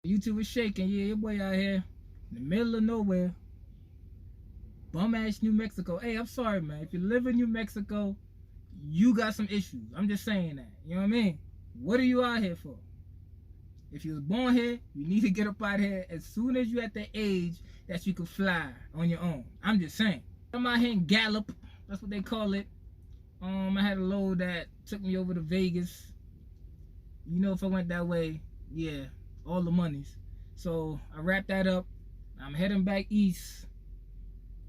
YouTube is shaking. Yeah, your boy out here in the middle of nowhere. Bum ass New Mexico. Hey, I'm sorry, man. If you live in New Mexico, you got some issues. I'm just saying that. You know what I mean? What are you out here for? If you was born here, you need to get up out here as soon as you're at the age that you can fly on your own. I'm just saying. I'm out here in Gallup. That's what they call it. I had a load that took me over to Vegas. You know, if I went that way, yeah, all the monies. So I wrapped that up. I'm heading back east.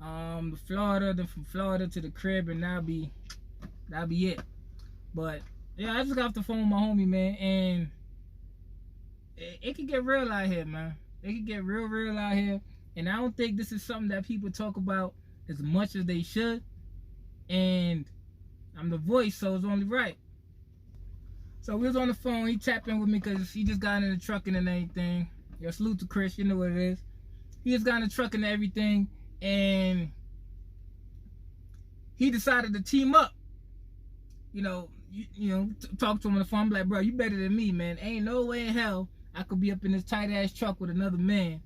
To Florida, then from Florida to the crib, and that'll be it. But yeah, I just got off the phone with my homie, man, and it could get real out here, man. It could get real out here, and I don't think this is something that people talk about as much as they should. And I'm the voice, so it's only right. So we was on the phone. He tapped in with me because he just got in the trucking and everything. Yo, salute to Chris. You know what it is. He just got in the trucking and everything. And he decided to team up. You know, talk to him on the phone. I'm like, bro, you better than me, man. Ain't no way in hell I could be up in this tight ass truck with another man.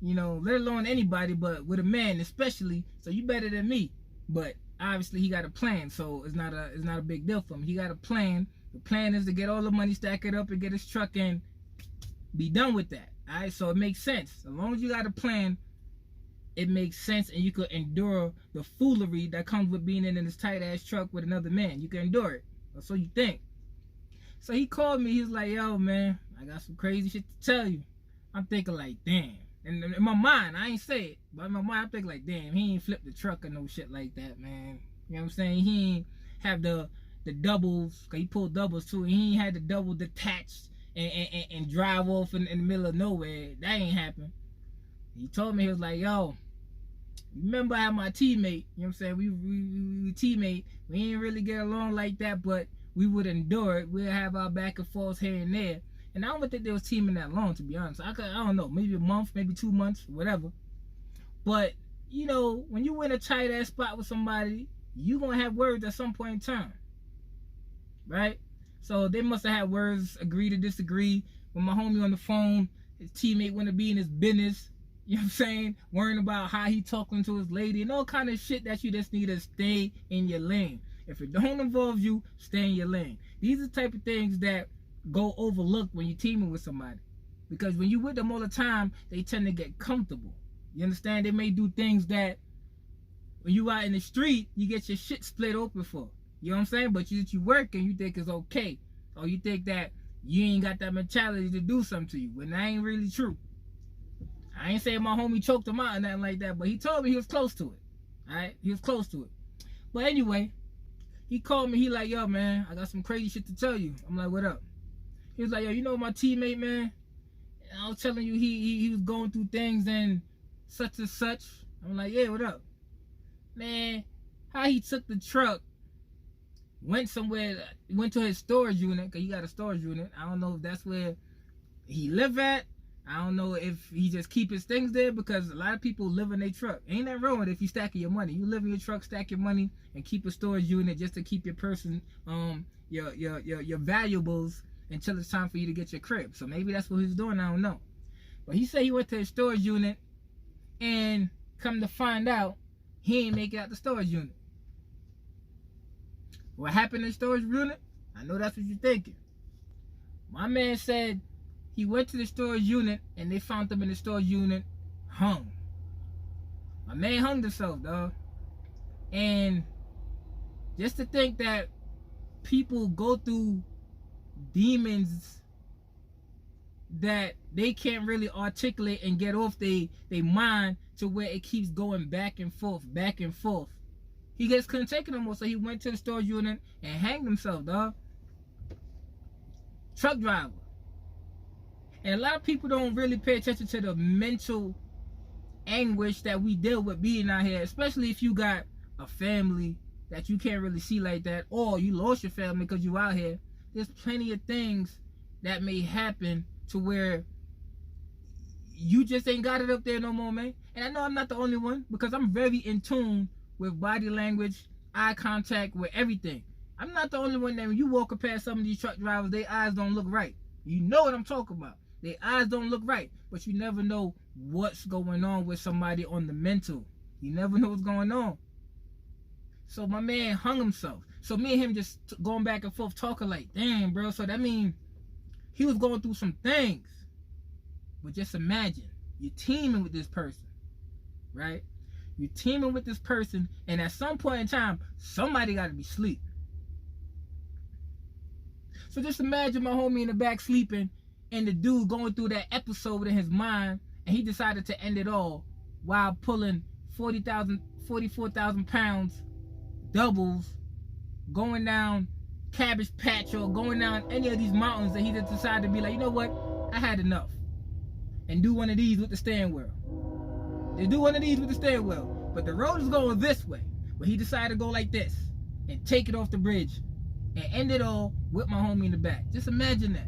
You know, let alone anybody, but with a man especially. So you better than me. But obviously he got a plan, so it's not a big deal for him. He got a plan. The plan is to get all the money, stack it up, and get his truck and be done with that. All right, so it makes sense. As long as you got a plan, it makes sense, and you could endure the foolery that comes with being in this tight ass truck with another man. You can endure it, or so you think. So he called me. He was like, "Yo, man, I got some crazy shit to tell you." I'm thinking like, damn. And in my mind, I ain't say it, but in my mind, I'm thinking like, damn, he ain't flipped the truck or no shit like that, man. You know what I'm saying? He ain't have the doubles, cause he pulled doubles too. He ain't had the double detached and drive off in the middle of nowhere. That ain't happen. He told me, he was like, yo, remember I had my teammate, you know what I'm saying? We teammate. We ain't really get along like that, but we would endure it. We'll have our back and forth here and there. And I don't think they was teaming that long, to be honest. I don't know, maybe a month, maybe 2 months, whatever. But, you know, when you in a tight ass spot with somebody, you gonna have words at some point in time. Right? So they must have had words, agree to disagree. When my homie on the phone, his teammate wanna be in his business, you know what I'm saying? Worrying about how he talking to his lady and all kind of shit that you just need to stay in your lane. If it don't involve you, stay in your lane. These are the type of things that go overlooked when you're teaming with somebody. Because when you with them all the time, they tend to get comfortable. You understand? They may do things that when you out in the street, you get your shit split open for. You know what I'm saying? But you work and you think it's okay. Or you think that you ain't got that mentality to do something to you. When that ain't really true. I ain't saying my homie choked him out or nothing like that, but he told me he was close to it. Alright? He was close to it. But anyway, he called me. He like, yo, man, I got some crazy shit to tell you. I'm like, what up? He was like, yo, you know my teammate, man? And I was telling you he was going through things and such and such. I'm like, yeah, what up? Man, how he took the truck, went somewhere, went to his storage unit, because he got a storage unit. I don't know if that's where he live at. I don't know if he just keep his things there, because a lot of people live in their truck. Ain't that wrong with it if you stacking your money. You live in your truck, stack your money, and keep a storage unit just to keep your person, your valuables until it's time for you to get your crib. So maybe that's what he's doing, I don't know. But he said he went to his storage unit, and come to find out, he ain't make it out the storage unit. What happened in the storage unit? I know that's what you're thinking. My man said he went to the storage unit, and they found him in the storage unit hung. My man hung himself, dog. And just to think that people go through demons that they can't really articulate and get off their mind to where it keeps going back and forth. He just couldn't take it no more, so he went to the storage unit and hanged himself, dog. Truck driver. And a lot of people don't really pay attention to the mental anguish that we deal with being out here, especially if you got a family that you can't really see like that, or you lost your family because you out here. There's plenty of things that may happen to where you just ain't got it up there no more, man. And I know I'm not the only one, because I'm very in tune with body language, eye contact, with everything. I'm not the only one that when you walk past some of these truck drivers, their eyes don't look right. You know what I'm talking about. Their eyes don't look right. But you never know what's going on with somebody on the mental. You never know what's going on. So my man hung himself. So me and him just going back and forth talking like, damn, bro. So that means he was going through some things. But just imagine, you're teaming with this person, right? You're teaming with this person, and at some point in time, somebody got to be asleep. So just imagine my homie in the back sleeping, and the dude going through that episode in his mind, and he decided to end it all while pulling 44,000 pounds doubles, going down Cabbage Patch or going down any of these mountains that he just decided to be like, you know what, I had enough, and do one of these with the steering wheel. They do one of these with the steering wheel, but the road is going this way, but he decided to go like this and take it off the bridge and end it all with my homie in the back. Just imagine that.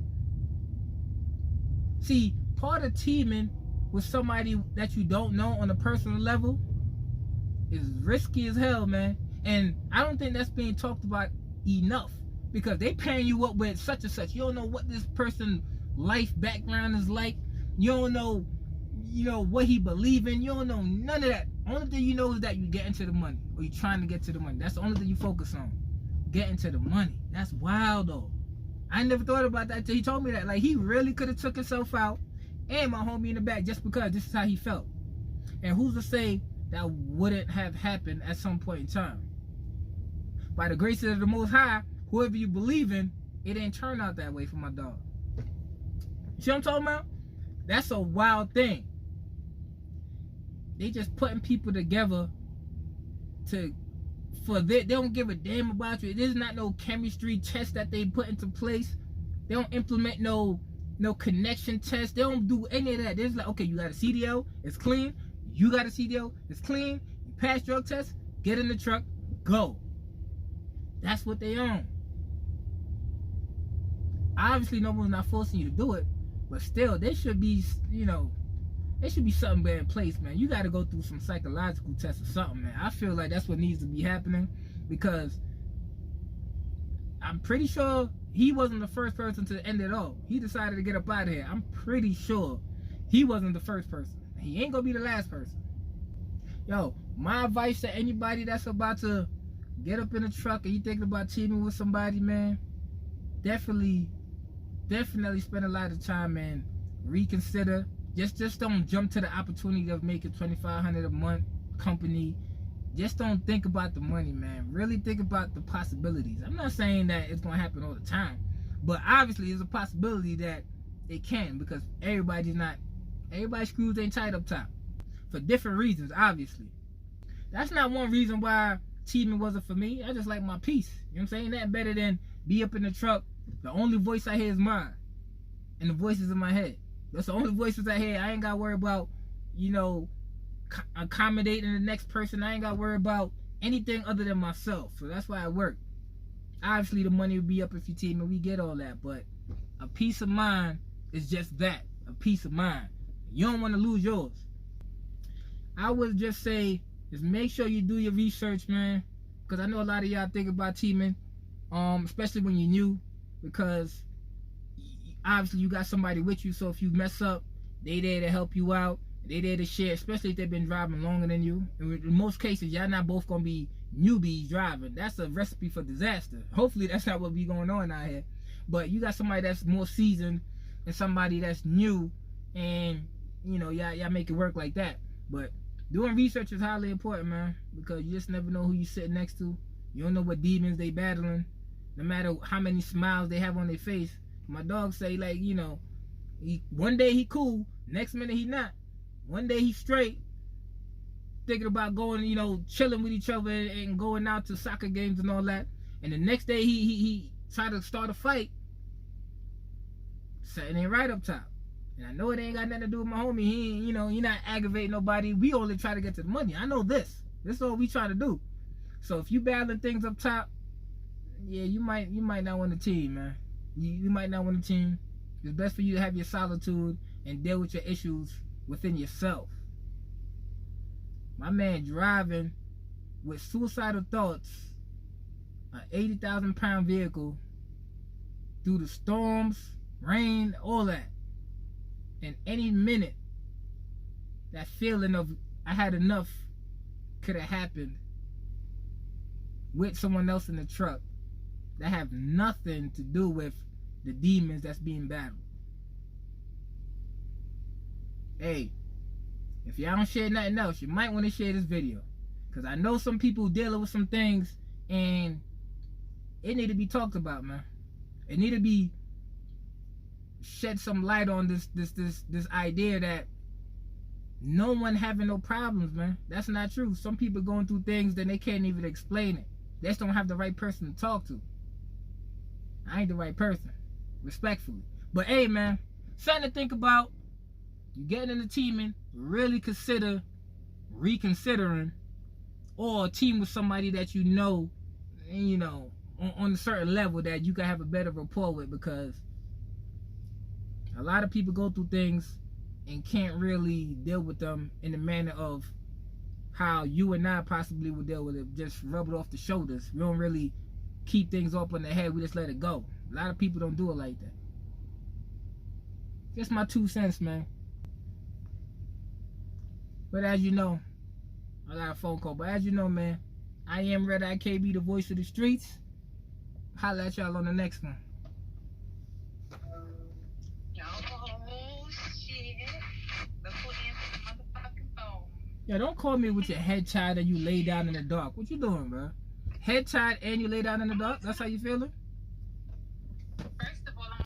See, part of teaming with somebody that you don't know on a personal level is risky as hell, man. And I don't think that's being talked about enough, because they pairing you up with such and such. You don't know what this person's life background is like. You don't know, what he believe in. You don't know none of that. Only thing you know is that you get into the money, or you're trying to get to the money. That's the only thing you focus on. Getting to the money. That's wild, though. I never thought about that till he told me that. Like, he really could have took himself out and my homie in the back just because this is how he felt. And who's to say that wouldn't have happened at some point in time? By the grace of the Most High, whoever you believe in, it didn't turn out that way for my dog. See what I'm talking about? That's a wild thing. They just putting people together they don't give a damn about you. There's not no chemistry test that they put into place. They don't implement no connection test. They don't do any of that. They're just like, okay, you got a CDL, it's clean. You got a CDL, it's clean. You pass drug test, get in the truck, go. That's what they own. Obviously, no one's not forcing you to do it, but still, there should be, there should be something better in place, man. You got to go through some psychological tests or something, man. I feel like that's what needs to be happening, because I'm pretty sure he wasn't the first person to end it all. He decided to get up out of here. I'm pretty sure he wasn't the first person. He ain't gonna be the last person. Yo, my advice to anybody that's about to get up in a truck and you thinking about teaming with somebody, man, definitely spend a lot of time and reconsider. Just don't jump to the opportunity of making $2,500 a month company. Just don't think about the money, man. Really think about the possibilities. I'm not saying that it's gonna happen all the time, but obviously there's a possibility that it can, because everybody's screws ain't tight up top for different reasons. Obviously, that's not one reason why teaming wasn't for me. I just like my peace. You know what I'm saying? That better than be up in the truck. The only voice I hear is mine and the voices in my head. That's the only voices I hear. I ain't got to worry about, accommodating the next person. I ain't got to worry about anything other than myself. So that's why I work. Obviously, the money will be up if you team and we get all that. But a peace of mind is just that. A peace of mind. You don't want to lose yours. I would just say, just make sure you do your research, man. Because I know a lot of y'all think about teaming, especially when you're new. Because obviously you got somebody with you, so if you mess up, they there to help you out. They there to share, especially if they've been driving longer than you. In most cases, y'all not both gonna be newbies driving. That's a recipe for disaster. Hopefully that's not what be going on out here. But you got somebody that's more seasoned and somebody that's new, and y'all make it work like that. But doing research is highly important, man, because you just never know who you sitting next to. You don't know what demons they battling, no matter how many smiles they have on their face. My dog say, like, one day he cool, next minute he not. One day he straight, thinking about going, chilling with each other and going out to soccer games and all that. And the next day he try to start a fight. Something ain't right up top. And I know it ain't got nothing to do with my homie. He ain't, he not aggravating nobody. We only try to get to the money. I know this. This is all we try to do. So if you battling things up top, yeah, you might not want a team, man. You might not want a team. It's best for you to have your solitude and deal with your issues within yourself. My man driving with suicidal thoughts, an 80,000 pound vehicle through the storms, rain, all that. And any minute, that feeling of I had enough could have happened with someone else in the truck that have nothing to do with the demons that's being battled. Hey, if y'all don't share nothing else, you might want to share this video, because I know some people dealing with some things and it need to be talked about, man. It need to be shed some light on this idea that no one having no problems, man. That's not true. Some people going through things that they can't even explain it. They just don't have the right person to talk to. I ain't the right person, respectfully. But hey, man, something to think about. You getting into teaming, really consider reconsidering, or team with somebody that you know on a certain level that you can have a better rapport with, because a lot of people go through things and can't really deal with them in the manner of how you and I possibly would deal with it. Just rub it off the shoulders. We don't really keep things up on the head. We just let it go. A lot of people don't do it like that. Just my 2 cents, man. But as you know, I got a phone call. But as you know, man, I am RedEye KayBee, the voice of the streets. Holla at y'all on the next one. Oh, shit. Let's put in the motherfucking phone. Yeah, don't call me with your head tied and you lay down in the dark. What you doing, bro? Head tied and you lay down in the dark? That's how you feeling?